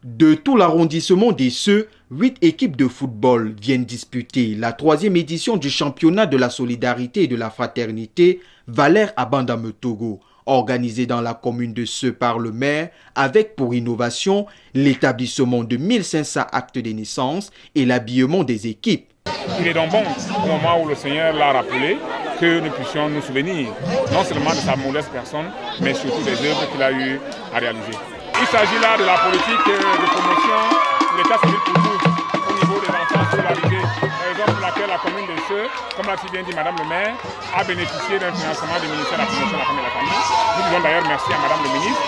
De tout l'arrondissement d'Esseux, 8 équipes de football viennent disputer la 3e édition du championnat de la solidarité et de la fraternité Valère à Bandame Togo, organisé dans la commune de Seux par le maire, avec pour innovation l'établissement de 1500 actes de naissance et l'habillement des équipes. Il est donc bon, au moment où le Seigneur l'a rappelé, que nous puissions nous souvenir, non seulement de sa modeste personne, mais surtout des œuvres qu'il a eu à réaliser. Il s'agit là de la politique de promotion de l'État civil pour tous au niveau des enfants scolarisés. Raison pour laquelle la commune de Seux, comme l'a si bien dit Madame le maire, a bénéficié d'un financement du ministère de la promotion de la famille et de la famille. Nous disons d'ailleurs merci à Madame le ministre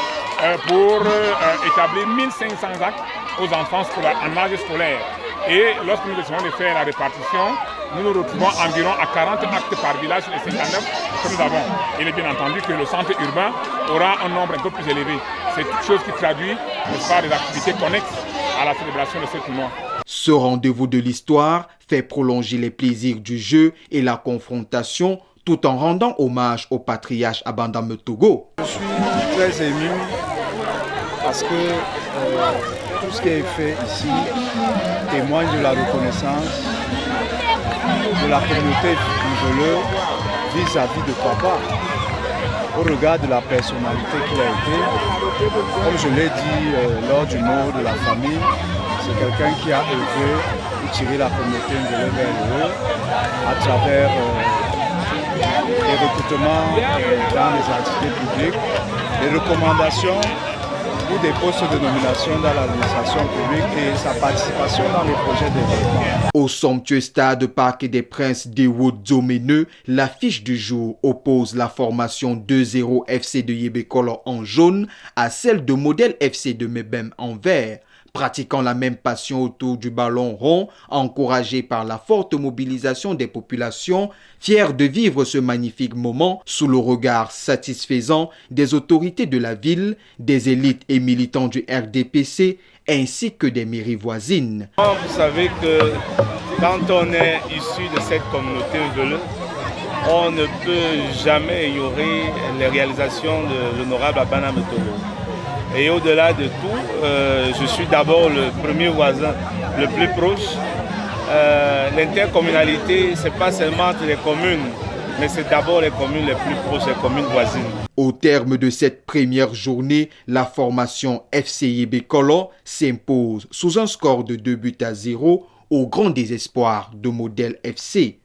pour établir 1500 actes aux enfants en âge scolaire. Et lorsque nous essayons de faire la répartition, nous nous retrouvons environ à 40 actes par village sur les 59 que nous avons. Il est bien entendu que le centre urbain aura un nombre un peu plus élevé. C'est toute chose qui traduit, n'est-ce pas, des activités connexes à la célébration de ce tournoi. Ce rendez-vous de l'histoire fait prolonger les plaisirs du jeu et la confrontation tout en rendant hommage au patriarche à Bandame Togo. Je suis très ému parce que tout ce qui est fait ici témoigne de la reconnaissance de la communauté musulmane vis-à-vis de papa, au regard de la personnalité qu'il a été. Comme je l'ai dit lors du mot de la famille, c'est quelqu'un qui a œuvré pour tirer la communauté musulmane vers le haut à travers les recrutements dans les entités publiques, les recommandations ou des postes de nomination dans l'administration publique et sa participation dans les projets de développement. Au somptueux stade Parc des Princes d'Ewo-Dzomeneu, l'affiche du jour oppose la formation 2-0 FC de Yébékolo en jaune à celle de Modèle FC de Mebem en vert. Pratiquant la même passion autour du ballon rond, encouragé par la forte mobilisation des populations, fiers de vivre ce magnifique moment sous le regard satisfaisant des autorités de la ville, des élites et militants du RDPC, ainsi que des mairies voisines. Vous savez que quand on est issu de cette communauté veuleux, on ne peut jamais ignorer les réalisations de l'honorable Bandame Togo. Et au-delà de tout, je suis d'abord le premier voisin le plus proche. L'intercommunalité, ce n'est pas seulement entre les communes, mais c'est d'abord les communes les plus proches, les communes voisines. Au terme de cette première journée, la formation FC Yébékolo s'impose sous un score de 2-0 au grand désespoir de Modèle FC.